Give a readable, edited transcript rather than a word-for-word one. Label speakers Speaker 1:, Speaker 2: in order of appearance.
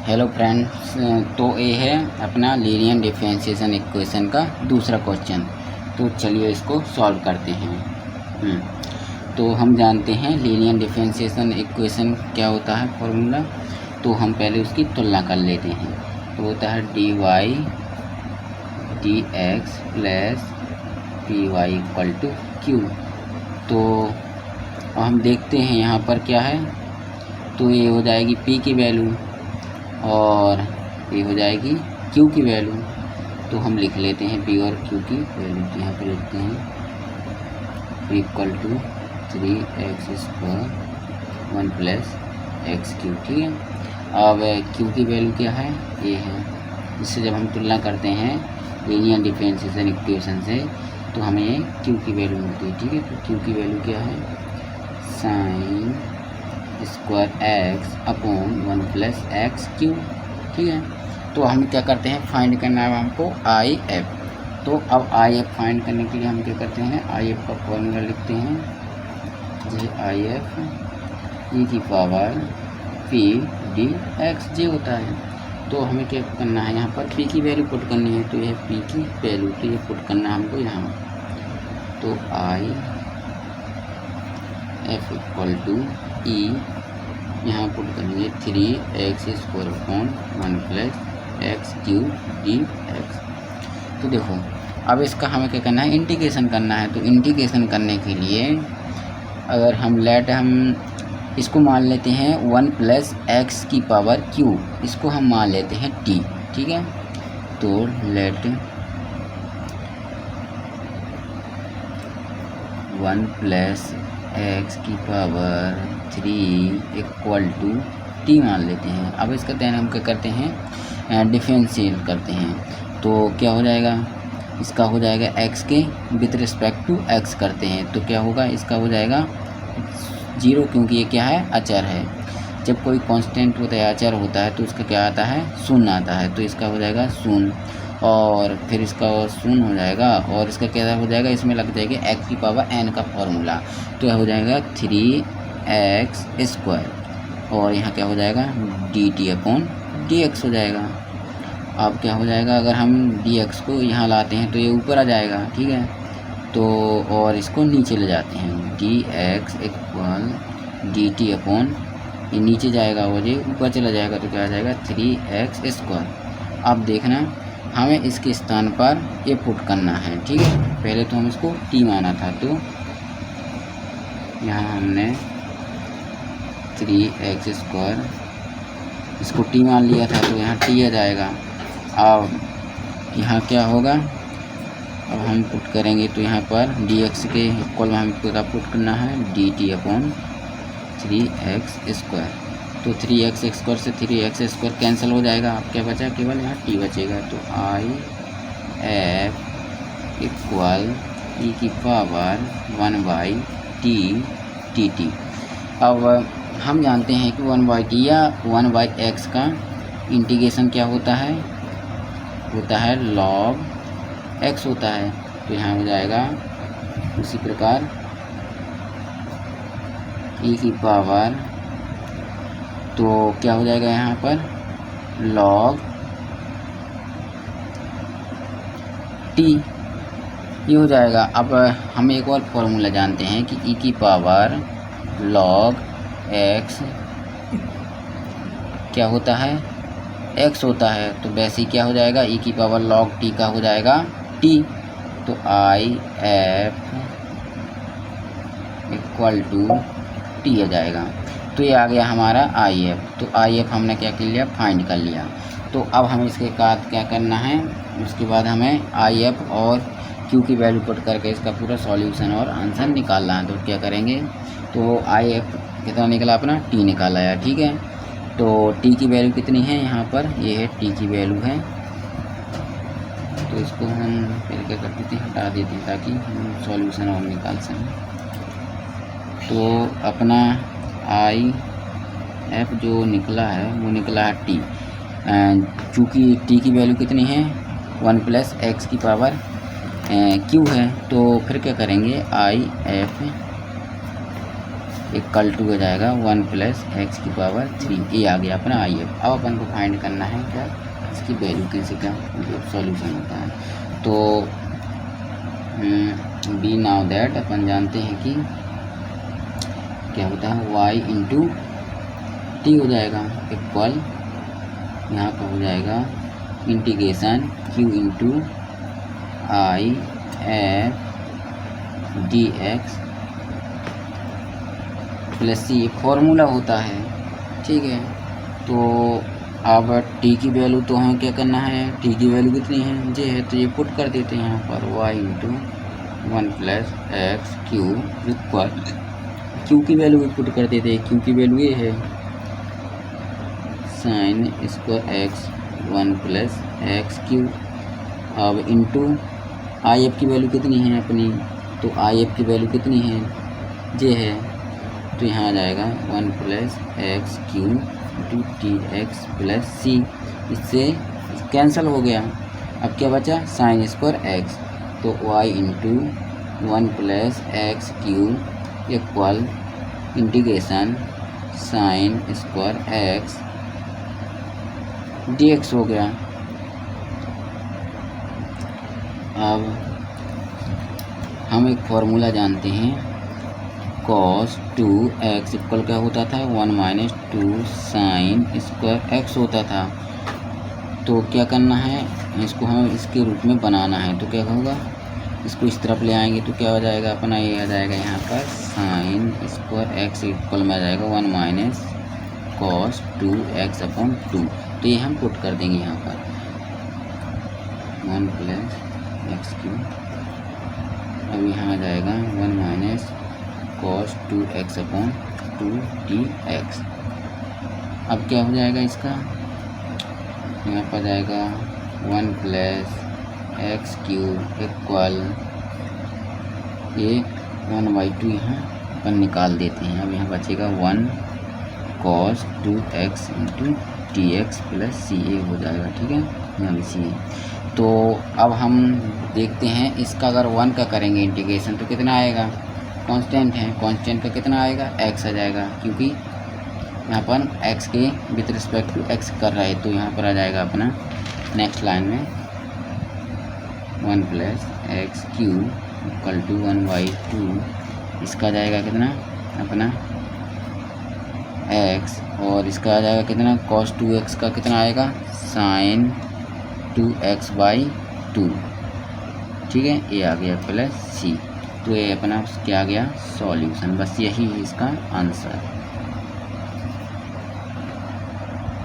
Speaker 1: Hello friends, तो ये है अपना लीनियर डिफरेंशिएशन इक्वेशन का दूसरा क्वेश्चन। तो चलिए इसको सॉल्व करते हैं। तो हम जानते हैं लीनियर डिफरेंशिएशन इक्वेशन क्या होता है फॉर्मूला। तो हम पहले उसकी तुलना कर लेते हैं। तो होता है dy dx plus py equal to q। तो हम देखते हैं यहाँ पर क्या है। तो ये हो जाएगी p की वैल्यू और ये हो जाएगी q की वैल्यू। तो हम लिख लेते हैं p और q की वैल्यू। तो यहाँ पर लिखते हैं p equal to 3x² 1 plus x3। ठीक है। अब q की वैल्यू क्या है, ये है। इससे जब हम तुलना करते हैं लीनियर डिफरेंशिएशन इक्वेशन से तो हमें ये q की वैल्यू मिलती है। ठीक है। तो q की वैल्यू क्या है, sin square x upon 1 plus x3। ठीक है। तो हम क्या करते हैं, फाइंड करना है हमको IF। तो अब IF फाइंड करने के लिए हम क्या करते हैं, IF का फॉर्मूला लिखते हैं। ये IF e की पावर p dx होता है। तो हमें क्या करना है, यहाँ पर p की वैल्यू पुट करनी है। तो यह p की वैल्यू, तो ये पुट करना है हमको यहाँ। तो IF इक्वल टू e यहाँ पुट करेंगे 3x² upon 1 plus x3 dx। तो देखो अब इसका हमें क्या करना है, इंटीग्रेशन करना है। तो इंटीग्रेशन करने के लिए अगर हम इसको मान लेते हैं 1 प्लस x की पावर q, इसको हम मान लेते हैं t। ठीक है। तो लेट 1 प्लस x की पावर 3 इक्वल टू t मान लेते हैं। अब इसका ध्यान हम क्या करते हैं, डिफरेंशिएट करते हैं। तो क्या हो जाएगा, इसका हो जाएगा x के विद रिस्पेक्ट टू x करते हैं। तो क्या होगा, इसका हो जाएगा 0, क्योंकि ये क्या है, अचर है। जब कोई कांस्टेंट होता है, अचर होता है, तो उसका क्या आता है, शून्य आता है। तो इसका हो जाएगा शून्य और फिर इसका शून्य हो जाएगा और इसका क्या हो जाएगा, इसमें लग जाएगा x की पावर n का फॉर्मूला। तो यह हो जाएगा 3x² और यहाँ क्या हो जाएगा dt अपॉन dx हो जाएगा। अब क्या हो जाएगा, अगर हम dx को यहाँ लाते हैं तो ये ऊपर आ जाएगा। ठीक है। तो और इसको नीचे ले जाते हैं, dx इक्वल dt अपॉन, ये नीचे जाएगा और ये ऊपर चला जाएगा। तो क्या आ जाएगा 3x²। अब देखना हमें इसके स्थान पर ये पुट करना है। ठीक है। पहले तो हम इसको t माना था, तो यहाँ हमने 3x² इसको t मान लिया था, तो यहाँ t आ जाएगा। अब यहाँ क्या होगा, अब हम पुट करेंगे तो यहाँ पर dx के इक्वल में हमें पूरा पुट करना है dt अपॉन 3x²। तो 3x² से 3x² कैंसिल हो जाएगा। अब क्या बचा, केवल यहाँ t बचेगा। तो IF इक्वल e की पावर 1/t dt। अब हम जानते हैं कि 1/t या 1/x का इंटीग्रेशन क्या होता है, log x होता है। तो यहाँ हो जाएगा उसी प्रकार e की पावर, तो क्या हो जाएगा यहाँ पर log t, ये हो जाएगा। अब हम एक और फॉर्मूला जानते हैं कि e की पावर log x क्या होता है, x होता है। तो वैसे ही क्या हो जाएगा, e की पावर log t का हो जाएगा t। तो IF इक्वल टू t आ जाएगा। तो ये आ गया हमारा IF। तो IF हमने क्या कर लिया, फाइंड कर लिया। तो अब हमें इसके बाद क्या करना है, उसके बाद हमें IF और Q की वैल्यू पुट करके इसका पूरा सॉल्यूशन और आंसर निकालना है। तो क्या करेंगे, तो IF कितना निकला, अपना t निकाला है। ठीक है। तो t की वैल्यू कितनी है, यहाँ पर ये है t की वैल्यू है। तो इसको हम फिर क्या कर देते हैं, हटा देते हैं ताकि हम सॉल्यूशन और निकाल सकें। तो अपना IF जो निकला है वो निकला है t। चूँकि t की वैल्यू कितनी है, 1 प्लस x की पावर q है। तो फिर क्या करेंगे, IF इक्वल टू हो जाएगा 1 प्लस एक्स की पावर 3। ये आ गया अपना आई एफ। अब अपन को फाइंड करना है क्या, इसकी वैल्यू कैसे क्या सॉल्यूशन होता है। तो बी नाउ दैट अपन जानते हैं कि क्या होता है, वाई इंटू टी हो जाएगा इक्वल, यहाँ पर हो जाएगा integration Q into I F D X plus C. एक फॉर्मूला होता है, ठीक है। तो अब टी की वैल्यू तो हमें क्या करना है, टी की वैल्यू कितनी है, जे है, तो ये पुट कर देते हैं यहाँ पर Y into 1 plus X Q equal, Q की वैल्यू भी पुट कर देते हैं। क्यू की वैल्यू ये है sine square X 1 plus X Q. अब इंटू आई एफ की वैल्यू कितनी है अपनी, तो आई एफ की वैल्यू कितनी है, जे है, तो यहाँ आ जाएगा 1 plus X Q into T X plus C. इससे कैंसिल हो गया। अब क्या बचा, साइन स्क्वायर एक्स, तो Y into 1 plus X Q equal integration sine square X D X हो गया। अब हम एक फॉर्मूला जानते हैं, cos 2x इक्वल क्या होता था, 1 माइनस 2 साइन स्क्वायर एक्स होता था। तो क्या करना है, इसको हमें इसके रूप में बनाना है। तो क्या होगा, इसको इस तरफ ले आएंगे तो क्या हो जाएगा अपना, ये आ जाएगा यहाँ पर साइन स्क्वायर एक्स इक्वल में आ जाएगा 1 माइनस cos 2x अपॉन 2। तो ये हम पुट कर देंगे यहाँ पर 1 प्लस एक्स क्यू। अब यहाँ आ जाएगा 1 minus cos 2x upon 2 dx। अब क्या हो जाएगा इसका, यहाँ पर जाएगा 1 प्लस एक्स क्यू इक्वल, ये 1/2 यहाँ अपन निकाल देते हैं। अब यहाँ बचेगा 1 cos 2x into T X plus C ए हो जाएगा, ठीक है, यहाँ भी सी ए। तो अब हम देखते हैं इसका अगर 1 का करेंगे इंटीग्रेशन तो कितना आएगा, कांस्टेंट है, कांस्टेंट का कितना आएगा, x आ जाएगा, क्योंकि यहाँ पर x के विथ रिस्पेक्ट टू x कर रहा है। तो यहाँ पर आ जाएगा अपना नेक्स्ट लाइन में 1 plus X Q equal to 1/2। इसका आ जाएगा कितना अपना x, और इसका आ जाएगा कितना cos 2x का कितना आएगा साइन 2x/2, ठीक है, ये आ गया प्लस सी। तो ये अपना क्या आ गया सॉल्यूशन। बस यही इसका आंसर।